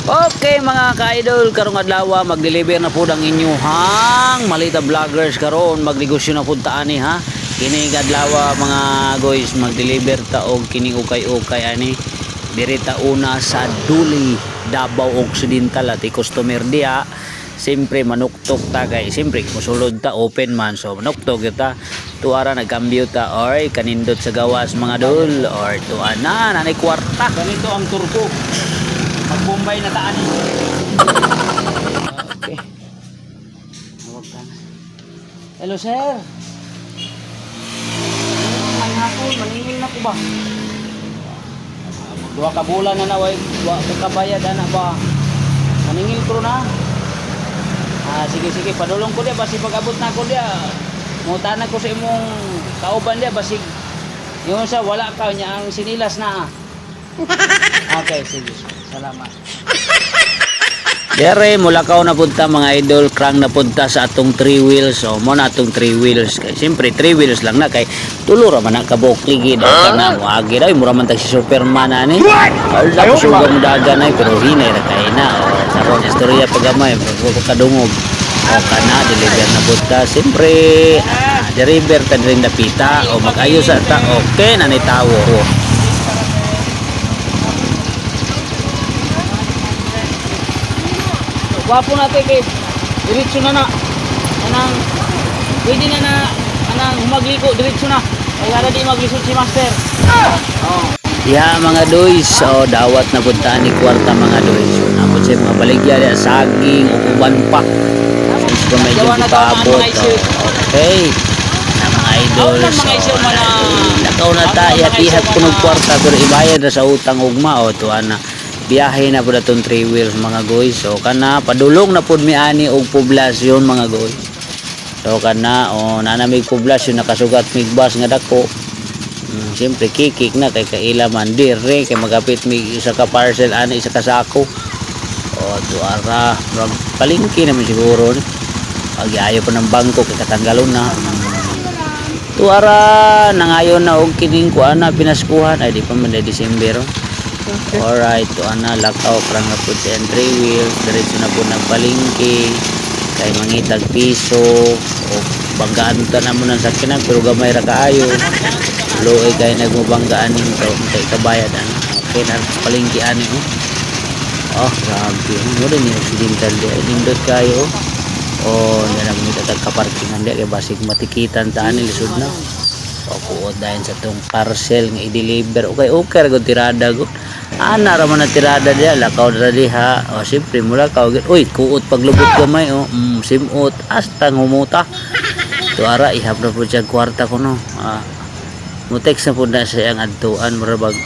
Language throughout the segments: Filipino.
Okay mga ka-idol, karong adlaw mag-deliver na pud ang inyuhang malita vloggers karon, magnegosyo na pud ta ani ha. Kini adlaw mga guys, mag-deliver ta og kini ukay-ukay ani. Diri ta una sa Duli, Davao Occidental at customer diha. Siyempre manuktok ta kay siyempre musulod ta open man, so manuktok kita. Tuara nagkambyo ta or kanindot sa gawas mga dol or tuana nanay kwarta. Ganito ang turko. Mag-Bombay na taan. Okay. Huwag ka na. Hello sir. May hapon, maningil na ko ba? Dua ka bulan na naway, dua ka bayad na ba? Maningil ko na. Sige, padulong ko dia basi pag-abot na ko dia. Mutanan ko sa imong kauban dia basig. Yung sa wala ka niya ang sinilas na. Okay, sige. Salamat. Dere mula ka na punta mga idol, crank na punta sa atong 3 wheels. O mo na atong 3 wheels kay siyempre 3 wheels lang na kay tulo ra man ang kaboklig daw kana mo agi daw mura man tag si Superman ani. Ala ko suga mo dagan ay pero hinay ra kay na. O karon istorya pagamay kadungog. O kana deliver na punta siyempre deliver ta din dapita o mag-ayos ta okay na ni tawo. Wapo natin kay diretso na anang pwede na anang humagliko diretso na kaya di maglisod si master. Yeah mga doys, so dawat na punta ni kwarta mga doys. So napod siya mga baligya diya saging o uban pa. So medyo paabot. Okay. Na mga idol. So nakaw na ta ihat punog kwarta pero ibayad na sa utang ugma o tuan na. Biyahe na pud atong 3 wheels mga guys. So kana padulong na pud mi ani og poblasyon mga guys. So kana nanamig poblasyon nakasugat mig bus nga dako. Siyempre kikik na kay kaila man dire kay magapit mig isa ka parcel ani isa ka sako. Tuara palingki naman siguro. Agiayo pa ng bangko kay katanggalon na. Tuara nangayon na og kining kuana pinaskuhan ay di pa man December. Okay. Alright, to ana lakaw krang na pud sa entry wheel, diretso na pud nagpalingki kay mangitag piso o banggaan ta na mo ng sakyanan pero gamay ra kaayo. Luoy kay nagmubanggaan ning kay kabayad ana. Okay na palingki ani grabe. Mo din yung accidental di nindot kayo. Yan ang mitag kaparkingan di kay basig matikitan ta ani lisod na. Kuot dahil sa itong parcel nga i-deliver okay ra gud tirada gud ana ra man na tirada diya lakaw ra diha siyempre mula ka uy kuot paglubot gamay simot hasta ngumuta tuara ihap na po siya kwarta ko no mo text na po na siya ang adtuan marabag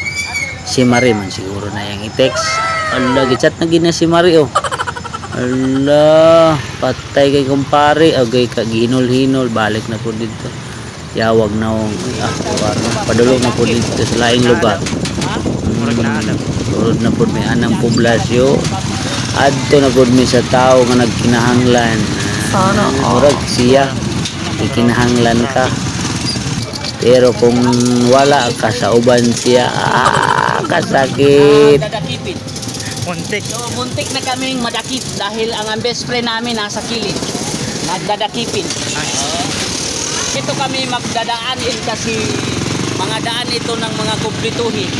si Marie man siguro na yang i-text ala gichat na gina si Marie ala patay kay kumpare agay ka ginol-hinol balik na po dito yawag na padulong na po dito sa laing lugar. Turod na po may anang poblasyon adto na po may sa tao nga nagkinahanglan murag siya ikinahanglan ka pero kung wala ka sa uban siya kasakit. Muntik na kaming madakip dahil ang best friend namin nasa kilid nagdadakipin. Ito kami magdadaanin kasi mga daan ito ng mga kumplituhin.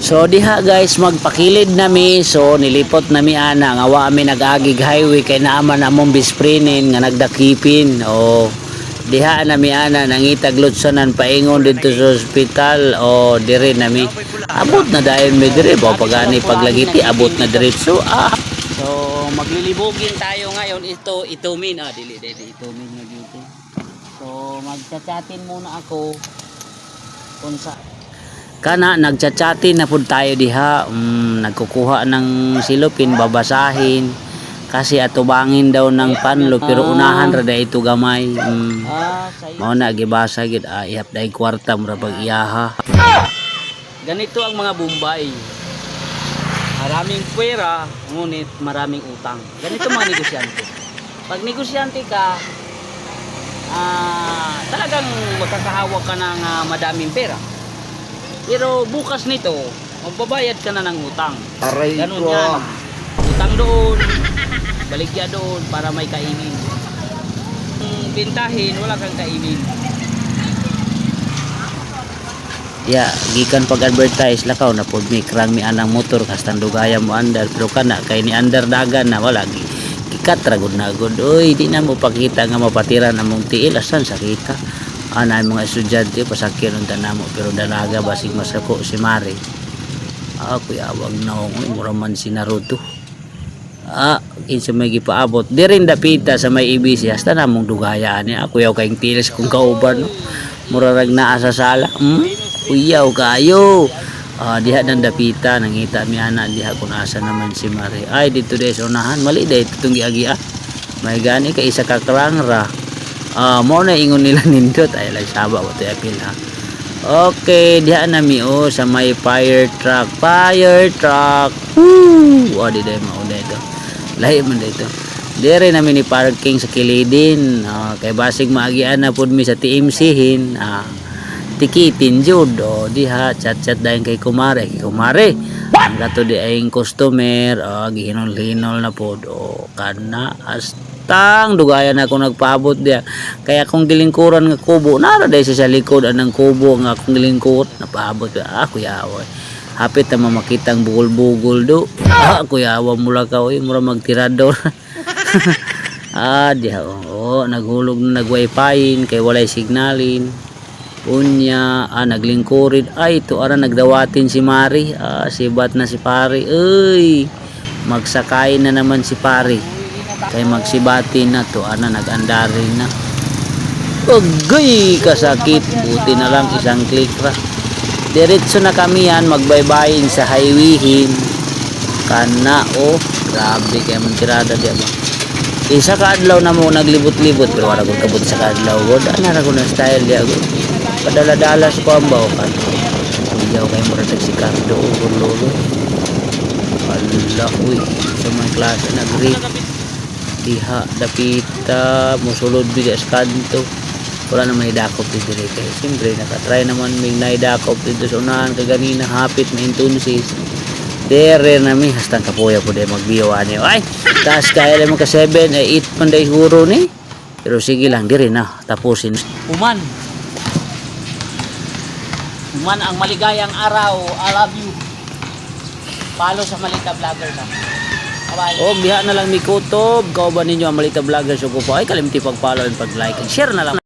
So diha guys magpakilid nami so nilipot nami ana nga wa mi nag-agig highway kay naaman among bisprinin nga nagdakipin diha nami ana nangitag lutsonan paingon dito sa ospital dire nami abot na dahil may dire pagani paglagiti abot na diretso So maglilibugin tayo ngayon itumin dili itumin nga dito. So magcha-chatin muna ako kung sa kana nagcha-chatin na pud tayo diha nagkukuha ng silupin babasahin kasi atubangin daw ng panlo pero unahan ra da ito gamay mao na gibasa gid ihap dai kwarta mura pag iyaha. Ganito ang mga Bombay. Maraming pera, ngunit maraming utang. Ganito mga negosyante. Pag negosyante ka, talagang makakahawak ka ng madaming pera. Pero bukas nito, magbabayad ka na ng utang. Aray Ganun ko. yan. Utang doon, baligya doon para may kainin. Kung bintahin, wala kang kainin. Ya, gikan pag-advertise lakaw na pod mi krang mi anang motor kastang dugaya mo andar pero kana kay ni andar dagan na wala gikat ra gud na gud. Oy, di na mo pakita nga mapatiran among tiil asan sa kita. Ana mga estudyante pasakyan unta namo pero dalaga basig masako si Mari. Ako yawag na ako mura man si Naruto. Kinsa may gipaabot di rin dapita sa may IBC hasta namong dugayaan ni ako yaw kayong tiils kung kauban no. Mura rag naa sa sala. Uyaw kayo. Diha nang dapita nangita mi ana diha kung asa naman si Mari. Ay dito des unahan mali day itong giagi. May gani ka isa ka krangra. Mo na ingon nila nindot ay lang saba wa to apil ha. Okay, diha na mi sa may fire truck. Fire truck. Di day mao dito. Lahi man dito. Dire namin ni parking sa kilidin. Kay basig maagian na pud mi sa TMC-hin. Tikitin jud diha chat-chat dayon kay kumare ang kato di ay customer gihinol-hinol na pod kana astang dugayan ako nagpaabot diha kaya kung gilingkuran nga kubo nara day sa likod anang kubo nga akong gilingkod napaabot ako yawa hapit na mamakitang bugol-bugol do ako yawa mula ka mura magtirador diha naghulog na nag-wifi kay walay signalin unya naglingkurid ay ito ara nagdawatin si Mari sibat na si Pari magsakay na naman si Pari kay magsibatin na to nag-andarin na ugay kasakit buti na lang isang click ra diretso na kami yan magbaybayin sa highwayhin kana grabe kay man tirada di ba isa ka adlaw na mo naglibot-libot pero wala gud kabut sa adlaw gud ana ra ko na style di ako padala-dala sa pambaw kan iyaw kay mura si Cardo lolo Allah uy sa mga klase na grade diha dapita musulod biya sa kanto wala naman idakop dito kay siyempre nakatry naman may naidakop dito sa unahan kaganina hapit na intunsis dere nami hastang kapuya po day magbiyawan niyo ay taas kaya lang ka 7 8 panday siguro ni pero sige lang diri na tapusin Uman ang maligayang araw. I love you. Follow sa Malita Vlogger na. Bye. biha na lang mi kutob kauban ninyo ang Malita Vlogger so ko po ay kalimti pag-follow and pag-like and share na lang